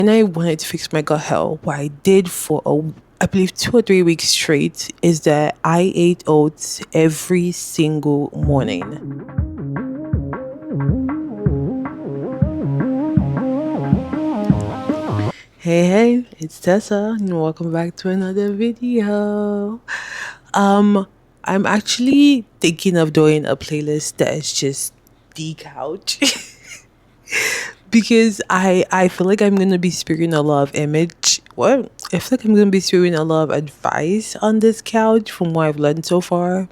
And I wanted to fix my gut health. What I did for I believe 2 or 3 weeks straight is that I ate oats every single morning. Hey, it's Tessa, and welcome back to another video. Um, I'm actually thinking of doing a playlist that is just the couch. Because I feel like I'm gonna be spewing a lot of image. What? I feel like I'm gonna be spewing a lot of advice on this couch from what I've learned so far.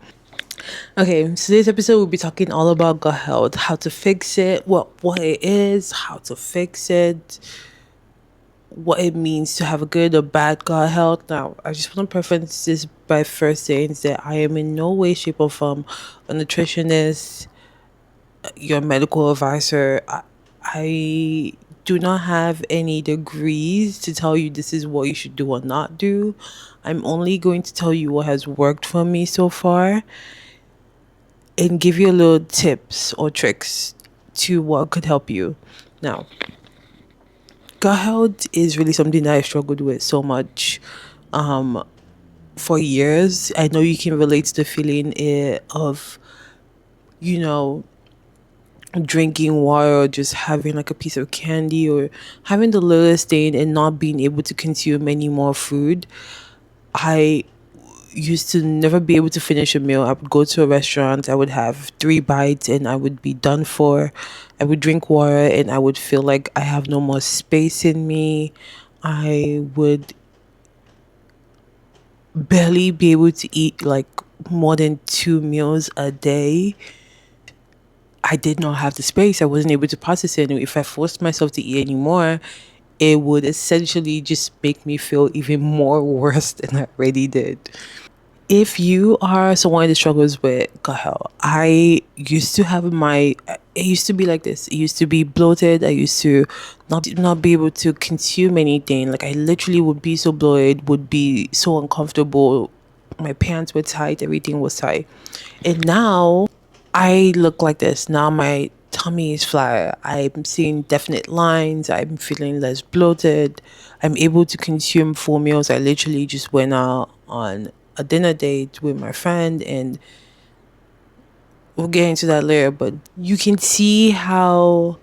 Okay, so today's episode we'll be talking all about gut health, how to fix it, what it is, how to fix it, what it means to have a good or bad gut health. Now, I just want to preface this by first saying that I am in no way, shape, or form a nutritionist, your medical advisor. I do not have any degrees to tell you this is what you should do or not do. I'm only going to tell you what has worked for me so far and give you a little tips or tricks to what could help you. Now, gut health is really something that I struggled with so much for years. I know you can relate to the feeling of, you know, drinking water or just having like a piece of candy or having the littlest thing and not being able to consume any more food. I used to never be able to finish a meal. I would go to a restaurant, I would have 3 bites and I would be done for. I would drink water and I would feel like I have no more space in me. I would barely be able to eat like more than 2 meals a day. I did not have the space. I wasn't able to process it. And if I forced myself to eat anymore, it would essentially just make me feel even more worse than I already did. If you are someone that struggles with gut health, I used to have it used to be like this. It used to be bloated. I used to not be able to consume anything. Like I literally would be so bloated, would be so uncomfortable. My pants were tight, everything was tight. And now I look like this. Now my tummy is flat. I'm seeing definite lines. I'm feeling less bloated. I'm able to consume full meals. I literally just went out on a dinner date with my friend and we'll get into that later. But you can see how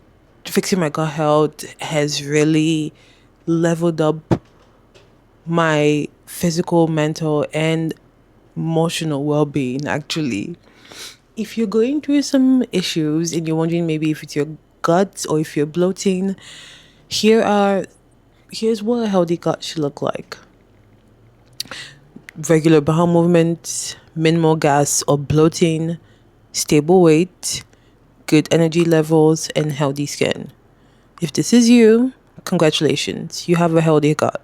fixing my gut health has really leveled up my physical, mental, and emotional well-being actually. If you're going through some issues and you're wondering maybe if it's your gut or if you're bloating, here's what a healthy gut should look like. Regular bowel movements, minimal gas or bloating, stable weight, good energy levels, and healthy skin. If this is you, congratulations, you have a healthy gut.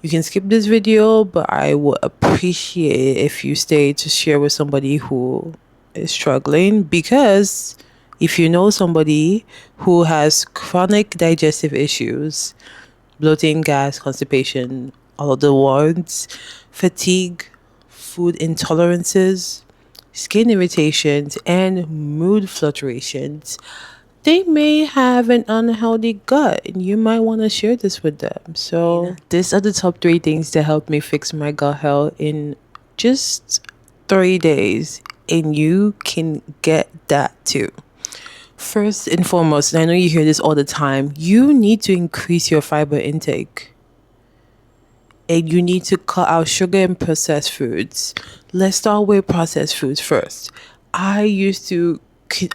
You can skip this video, but I would appreciate it if you stay to share with somebody who is struggling, because if you know somebody who has chronic digestive issues, bloating, gas, constipation, all of the ones, fatigue, food intolerances, skin irritations, and mood fluctuations, they may have an unhealthy gut and you might want to share this with them. So these are the top 3 things that helped me fix my gut health in just 3 days, and you can get that too. First and foremost, and I know you hear this all the time, you need to increase your fiber intake. And you need to cut out sugar and processed foods. Let's start with processed foods first. I used to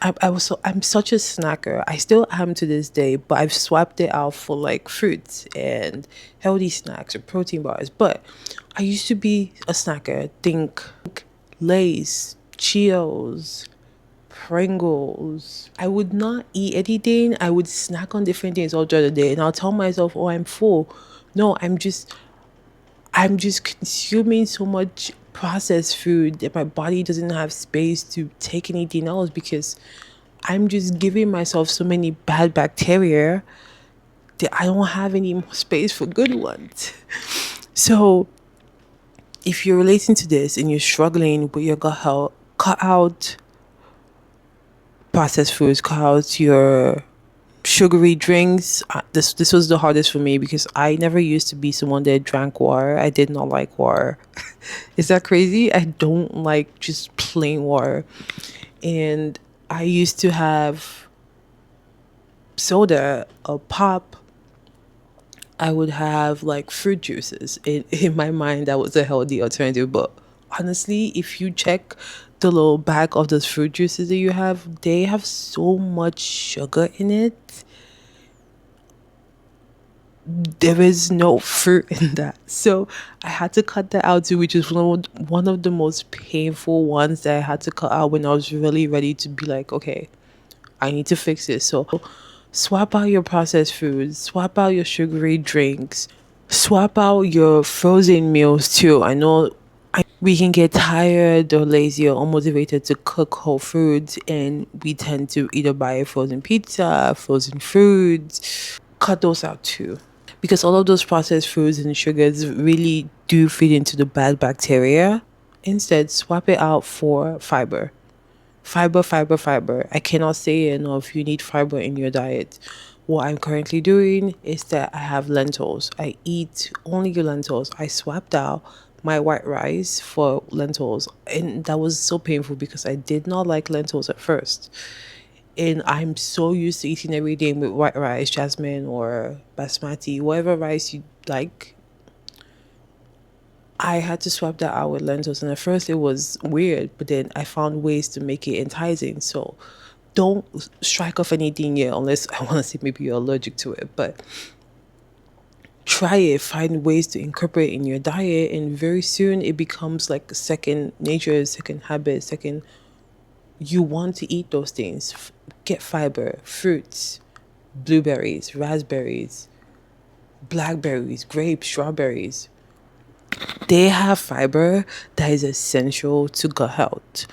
I'm such a snacker. I still am to this day, but I've swapped it out for like fruits and healthy snacks or protein bars. But I used to be a snacker. Think Lay's, Cheetos, Pringles. I would not eat anything. I would snack on different things all throughout the day, and I'll tell myself, "Oh, I'm full." No, I'm just consuming so much processed food that my body doesn't have space to take anything else, because I'm just giving myself so many bad bacteria that I don't have any more space for good ones. So if you're relating to this and you're struggling with your gut health, cut out processed foods, cut out your Sugary drinks. This was the hardest for me because I never used to be someone that drank water. I did not like water. Is that crazy? I don't like just plain water. And I used to have soda or pop. I would have like fruit juices. In my mind, that was a healthy alternative. But honestly, if you check the little bag of those fruit juices that you have, they have so much sugar in it. There is no fruit in that. So I had to cut that out too, which is one of the most painful ones that I had to cut out when I was really ready to be like, okay, I need to fix this. So swap out your processed foods, swap out your sugary drinks, swap out your frozen meals too. I know we can get tired or lazy or unmotivated to cook whole foods, and we tend to either buy frozen pizza, frozen foods. Cut those out too, because all of those processed foods and sugars really do feed into the bad bacteria. Instead, swap it out for fiber. Fiber, fiber, fiber. I cannot say it enough. You need fiber in your diet. What I'm currently doing is that I have lentils. I eat only lentils. I swapped out my white rice for lentils. And that was so painful because I did not like lentils at first. And I'm so used to eating every day with white rice, jasmine, or basmati, whatever rice you like. I had to swap that out with lentils, and at first it was weird, but then I found ways to make it enticing. So don't strike off anything yet, unless I want to say maybe you're allergic to it. But try it, find ways to incorporate in your diet, and very soon it becomes like a second nature, second habit, second. You want to eat those things. Get fiber, fruits, blueberries, raspberries, blackberries, grapes, strawberries. They have fiber that is essential to gut health.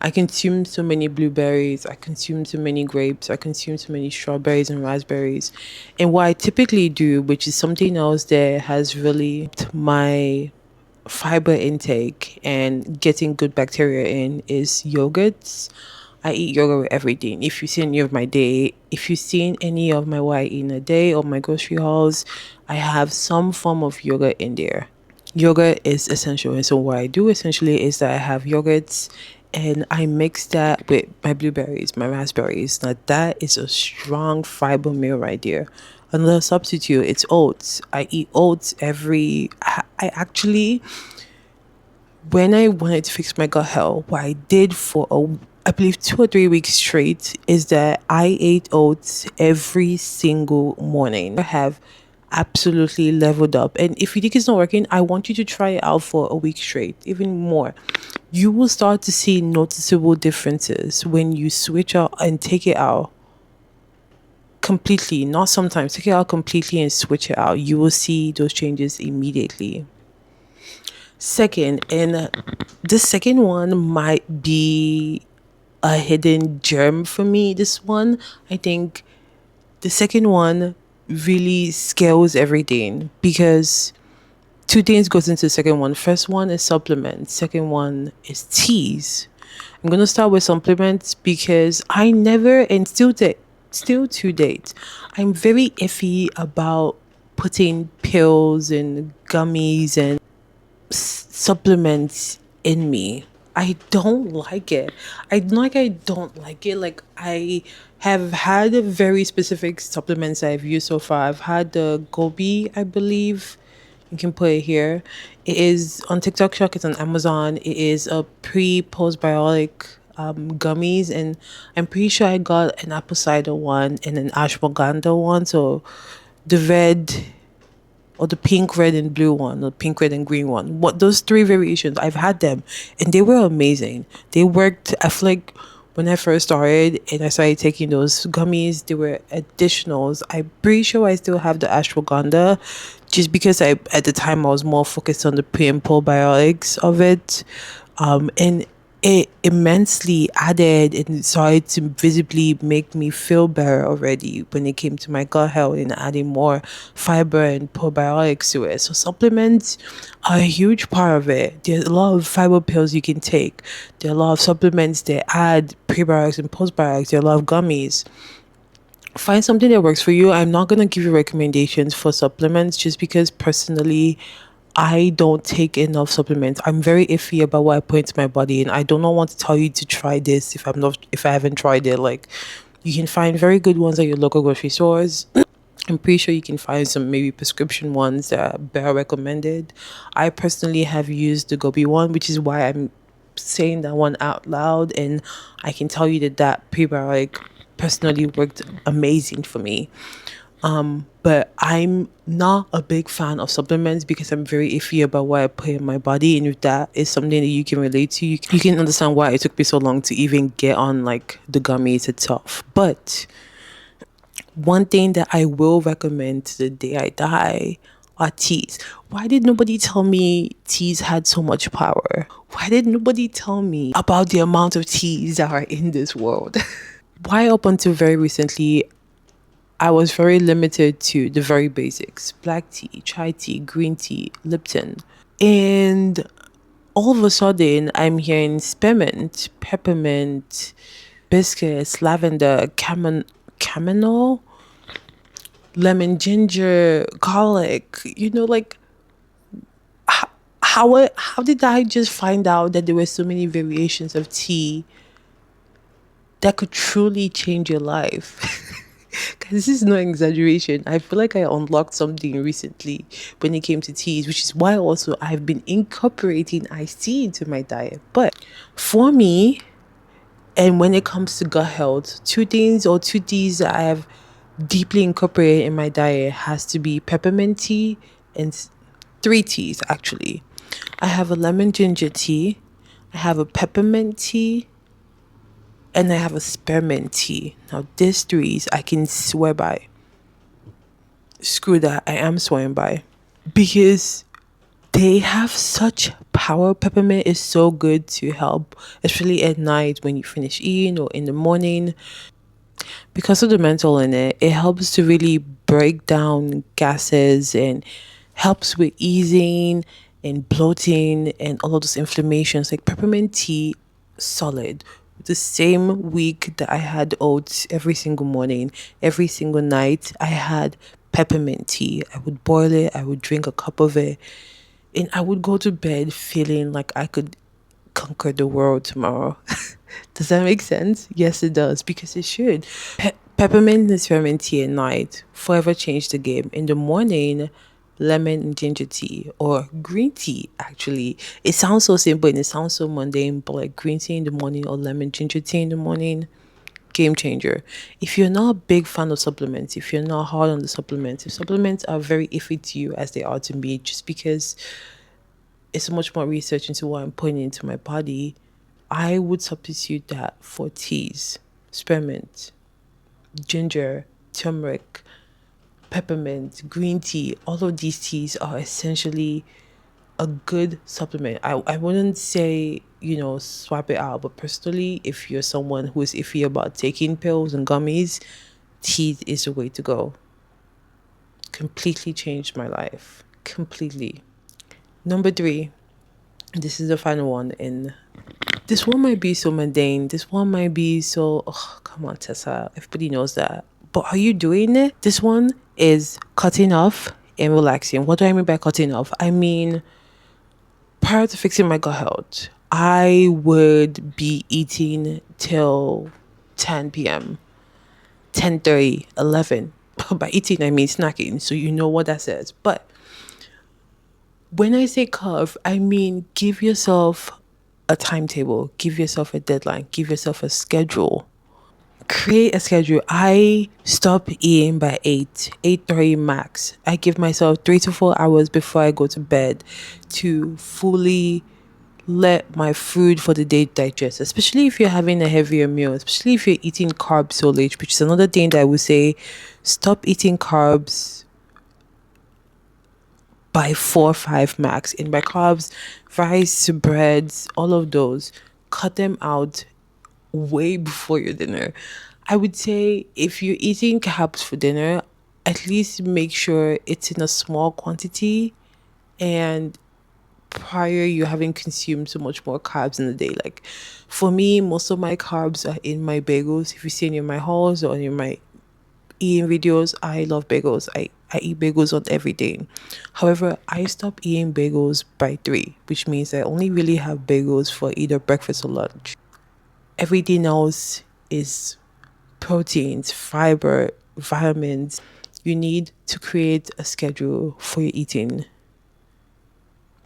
I consume so many blueberries, I consume so many grapes, I consume so many strawberries and raspberries. And what I typically do, which is something else that has really upped my fiber intake and getting good bacteria in, is yogurts. I eat yogurt with everything. If you've seen any of my day, if you've seen any of my what I eat in a day or my grocery hauls, I have some form of yogurt in there. Yogurt is essential. And so what I do essentially is that I have yogurts and I mix that with my blueberries, my raspberries. Now that is a strong fiber meal right there. Another substitute, it's oats. I eat oats I actually, when I wanted to fix my gut health, what I did for I believe 2 or 3 weeks straight is that I ate oats every single morning. I have absolutely leveled up. And if you think it's not working, I want you to try it out for a week straight, even more. You will start to see noticeable differences when you switch out and take it out completely, not sometimes, take it out completely and switch it out. You will see those changes immediately. Second, and the second one might be a hidden gem for me. This one, I think the second one really scales everything because two things goes into the second one. First one is supplements. Second one is teas. I'm gonna start with supplements because I never and still to date, I'm very iffy about putting pills and gummies and supplements in me. I don't like it. I don't like it. Like I have had very specific supplements I've used so far. I've had the Gobi, I believe. You can put it here. It is on TikTok Shop. It's on Amazon. It is a pre-postbiotic gummies, and I'm pretty sure I got an apple cider one and an ashwagandha one. So the red or the pink, red, and blue one, or pink, red, and green one. What those three variations, I've had them, and they were amazing. They worked. I feel like when I first started and I started taking those gummies, they were additionals. I'm pretty sure I still have the ashwagandha, just because at the time I was more focused on the pre and probiotics of it, and it immensely added and started to visibly make me feel better already when it came to my gut health and adding more fiber and probiotics to it. So supplements are a huge part of it. There's a lot of fiber pills you can take. There are a lot of supplements that add prebiotics and postbiotics. There are a lot of gummies. Find something that works for you. I'm not going to give you recommendations for supplements just because personally I don't take enough supplements. I'm very iffy about what I put into my body, and I do not want to tell you to try this if I haven't tried it. Like, you can find very good ones at your local grocery stores. I'm pretty sure you can find some maybe prescription ones that are better recommended. I personally have used the Gobi one, which is why I'm saying that one out loud, and I can tell you that that prebiotic personally worked amazing for me. But I'm not a big fan of supplements because I'm very iffy about what I put in my body. And if that is something that you can relate to, you can understand why it took me so long to even get on like the gummies itself. But one thing that I will recommend to the day I die are teas. Why did nobody tell me teas had so much power? Why did nobody tell me about the amount of teas that are in this world? Why up until very recently I was very limited to the very basics: black tea, chai tea, green tea, Lipton. And all of a sudden, I'm hearing spearmint, peppermint, biscuits, lavender, chamomile, lemon, ginger, garlic. Like how did I just find out that there were so many variations of tea that could truly change your life? 'Cause this is no exaggeration. I feel like I unlocked something recently when it came to teas, which is why also I've been incorporating iced tea into my diet. But for me, and when it comes to gut health, two teas that I have deeply incorporated in my diet has to be peppermint tea and three teas actually. I have a lemon ginger tea, I have a peppermint tea, and I have a spearmint tea. Now, these threes I can swear by. Screw that, I am swearing by. Because they have such power. Peppermint is so good to help, especially at night when you finish eating or in the morning. Because of the menthol in it, it helps to really break down gases and helps with easing and bloating and all of those inflammations. Like peppermint tea, solid. The same week that I had oats every single morning, every single night, I had peppermint tea. I would boil it, I would drink a cup of it, and I would go to bed feeling like I could conquer the world tomorrow. Does that make sense? Yes, it does, because it should. Peppermint and spearmint tea at night forever changed the game. In the morning, lemon and ginger tea or green tea, actually. It sounds so simple and it sounds so mundane, but like green tea in the morning or lemon ginger tea in the morning, game changer. If you're not a big fan of supplements, if you're not hard on the supplements, if supplements are very iffy to you as they are to me, just because it's so much more research into what I'm putting into my body, I would substitute that for teas, spearmint, ginger, turmeric, peppermint, green tea. All of these teas are essentially a good supplement. I wouldn't say, swap it out, but personally, if you're someone who is iffy about taking pills and gummies, tea is the way to go. Completely changed my life. Completely. Number three, this is the final one, and this one might be so mundane. This one might be so, oh, come on, Tessa. Everybody knows that. But are you doing it? This one is cutting off and relaxing. What do I mean by cutting off? I mean, prior to fixing my gut health, I would be eating till 10 p.m., 10:30, 11. By eating, I mean snacking. So you know what that says. But when I say curve, I mean give yourself a timetable, give yourself a deadline, give yourself a schedule. Create a schedule. I stop eating by 8:30 max. I give myself 3 to 4 hours before I go to bed to fully let my food for the day digest, especially if you're having a heavier meal, especially if you're eating carbs so late, which is another thing that I would say: stop eating carbs by 4 or 5 max. And by carbs, rice, breads, all of those, cut them out way before your dinner. I would say if you're eating carbs for dinner, at least make sure it's in a small quantity and prior you haven't consumed so much more carbs in the day. Like for me, most of my carbs are in my bagels. If you see any of my hauls or any of my eating videos, I love bagels. I eat bagels on every day. However, I stopped eating bagels by 3, which means I only really have bagels for either breakfast or lunch. Everything else is proteins, fiber, vitamins. You need to create a schedule for your eating.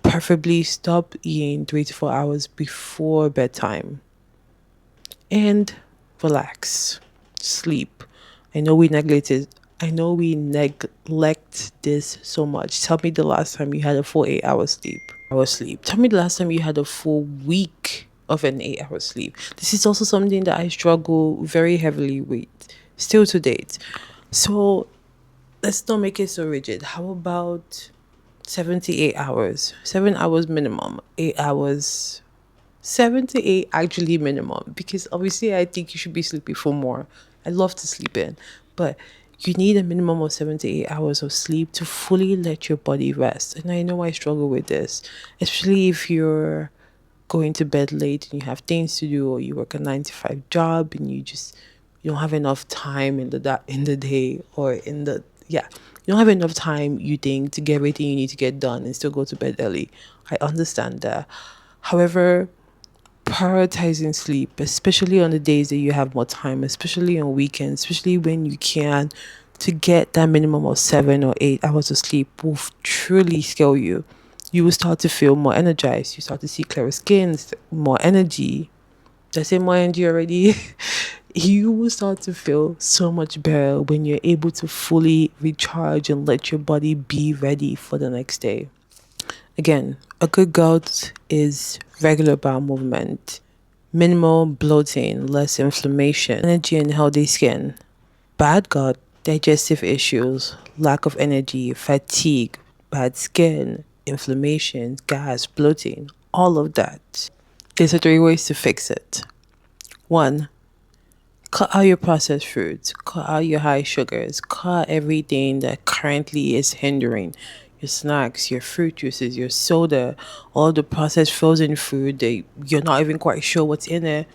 Preferably stop eating 3 to 4 hours before bedtime. And relax. Sleep. I know we neglect it. I know we neglect this so much. Tell me the last time you had a full 8 hour sleep. Tell me the last time you had a full week of an 8 hour sleep. This is also something that I struggle very heavily with still to date. So let's not make it so rigid. How about 78 hours? 7 hours minimum, 8 hours, 7 to 8 actually minimum, because obviously I think you should be sleeping for more. I love to sleep in, but you need a minimum of 7 to 8 hours of sleep to fully let your body rest. And I know I struggle with this, especially if you're going to bed late and you have things to do, or you work a 9 to 5 job and you don't have enough time in the day, or in the yeah, you don't have enough time, you think, to get everything you need to get done and still go to bed early. I understand that. However, prioritizing sleep, especially on the days that you have more time, especially on weekends, especially when you can, to get that minimum of 7 or 8 hours of sleep will truly scale you. You will start to feel more energized. You start to see clearer skin, more energy. Did I say more energy already? You will start to feel so much better when you're able to fully recharge and let your body be ready for the next day. Again, a good gut is regular bowel movement, minimal bloating, less inflammation, energy and healthy skin. Bad gut, digestive issues, lack of energy, fatigue, bad skin, inflammation, gas, bloating, all of that. There's 3 ways to fix it. 1, cut out your processed foods, cut out your high sugars, cut everything that currently is hindering your snacks, your fruit juices, your soda, all the processed frozen food that you're not even quite sure what's in it.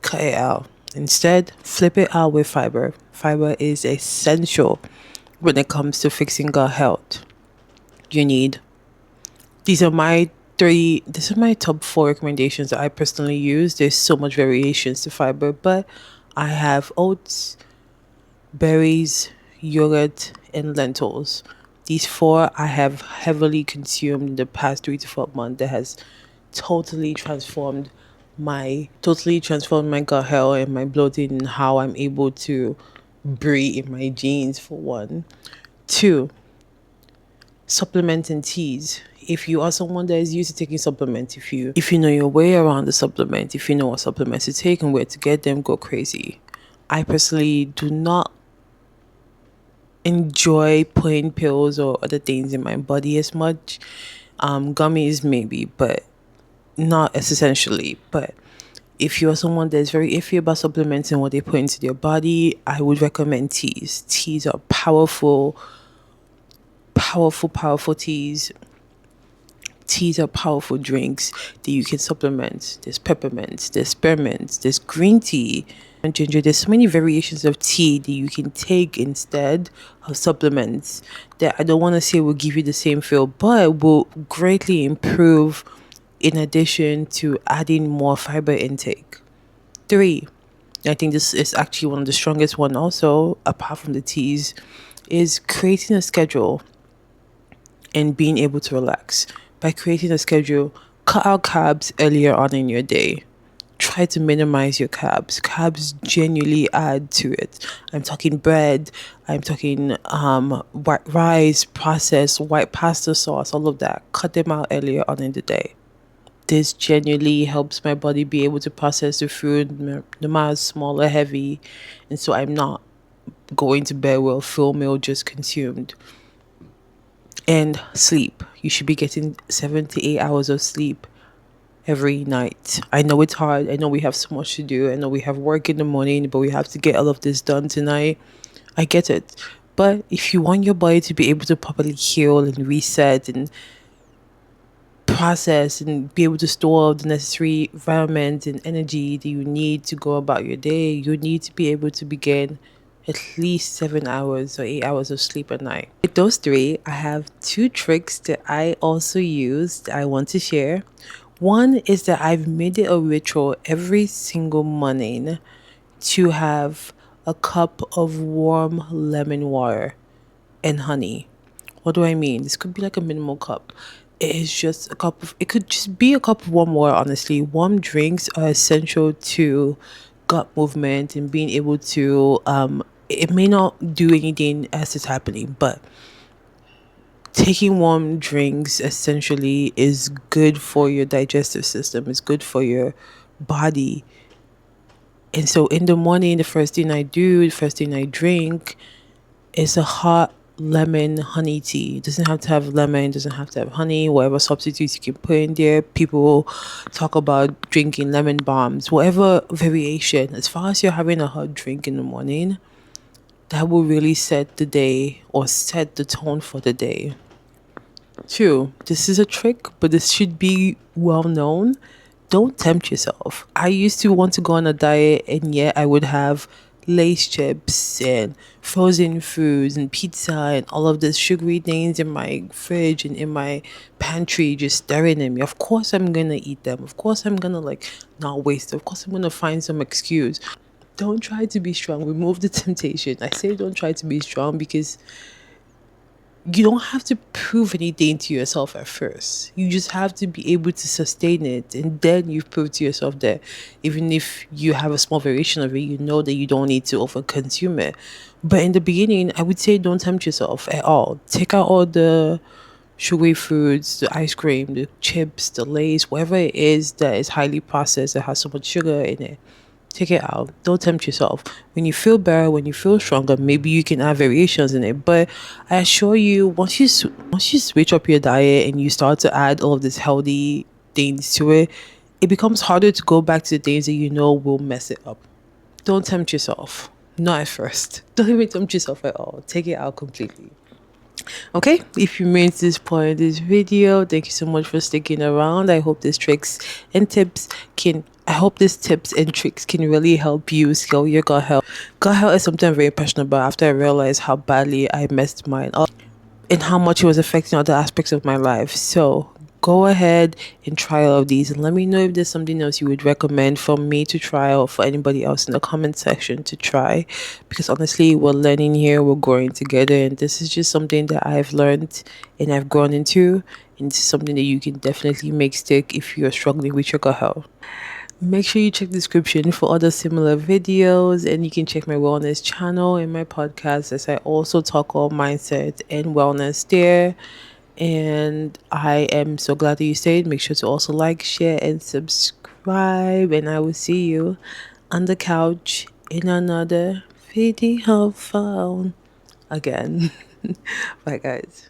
Cut it out. Instead, flip it out with fiber. Fiber is essential when it comes to fixing gut health. You need these are my these are my top 4 recommendations that I personally use. There's so much variations to fiber, but I have oats, berries, yogurt, and lentils. These 4 I have heavily consumed in the past 3 to 4 months. That has totally transformed my gut health and my bloating, and how I'm able to breathe in my jeans, for one. 2, supplements and teas. If you are someone that is used to taking supplements, if you know your way around the supplement, if you know what supplements to take and where to get them, go crazy. I personally do not enjoy putting pills or other things in my body as much. Gummies maybe, but not as essentially. But if you're someone that's very iffy about supplements and what they put into their body, I would recommend teas. Teas are powerful, powerful, powerful teas. Teas are powerful drinks that you can supplement. There's peppermint, there's spearmint, there's green tea and ginger. There's so many variations of tea that you can take instead of supplements that I don't want to say will give you the same feel, but will greatly improve in addition to adding more fiber intake. 3, I think this is actually one of the strongest one also, apart from the teas, is creating a schedule and being able to relax. By creating a schedule, cut out carbs earlier on in your day. Try to minimize your carbs. Carbs genuinely add to it. I'm talking bread, I'm talking white rice, processed white pasta sauce, all of that. Cut them out earlier on in the day. This genuinely helps my body be able to process the food, no matter small or heavy, and so I'm not going to bed with a full meal just consumed. And sleep. You should be getting 7 to 8 hours of sleep every night. I know it's hard. I know we have so much to do. I know we have work in the morning, but we have to get all of this done tonight. I get it. But if you want your body to be able to properly heal and reset and process and be able to store the necessary environment and energy that you need to go about your day, you need to be able to begin at least 7 hours or 8 hours of sleep at night. With those three, I have two tricks that I also use that I want to share. One is that I've made it a ritual every single morning to have a cup of warm lemon water and honey. What do I mean? This could be like a minimal cup. It is just a cup of, it could just be a cup of warm water, honestly. Warm drinks are essential to gut movement and being able to, it may not do anything as it's happening, but taking warm drinks essentially is good for your digestive system, it's good for your body. And so in the morning, the first thing I drink is a hot lemon honey tea. It doesn't have to have lemon, it doesn't have to have honey, whatever substitutes you can put in there. People talk about drinking lemon bombs, whatever variation. As far as you're having a hot drink in the morning, that will really set the day or set the tone for the day. Two, this is a trick, but this should be well known. Don't tempt yourself. I used to want to go on a diet, and yet I would have Lace chips and frozen foods and pizza and all of these sugary things in my fridge and in my pantry just staring at me. Of course, I'm gonna eat them. Of course, I'm gonna like not waste. Of course, I'm gonna find some excuse. Don't try to be strong. Remove the temptation. I say don't try to be strong because you don't have to prove anything to yourself at first. You just have to be able to sustain it. And then you prove to yourself that even if you have a small variation of it, you know that you don't need to overconsume it. But in the beginning, I would say don't tempt yourself at all. Take out all the sugary foods, the ice cream, the chips, the lace, whatever it is that is highly processed, that has so much sugar in it. Take it out. Don't tempt yourself. When you feel better, when you feel stronger, maybe you can add variations in it. But I assure you, once you switch up your diet and you start to add all of these healthy things to it, it becomes harder to go back to the things that you know will mess it up. Don't tempt yourself. Not at first. Don't even tempt yourself at all. Take it out completely. Okay, if you made this point in this video, thank you so much for sticking around. I hope these tricks and tips can I hope these tips and tricks can really help you scale your gut health. Gut health is something I'm very passionate about after I realized how badly I messed mine up and how much it was affecting other aspects of my life. So go ahead and try all of these and let me know if there's something else you would recommend for me to try or for anybody else in the comment section to try, because honestly we're learning here, we're growing together, and this is just something that I've learned and I've grown into, and this is something that you can definitely make stick if you're struggling with your gut health. Make sure you check the description for other similar videos, and you can check my wellness channel and my podcast as I also talk all mindset and wellness there. And I am so glad that you stayed. Make sure to also like, share, and subscribe. And I will see you on the couch in another video phone again. Bye, guys.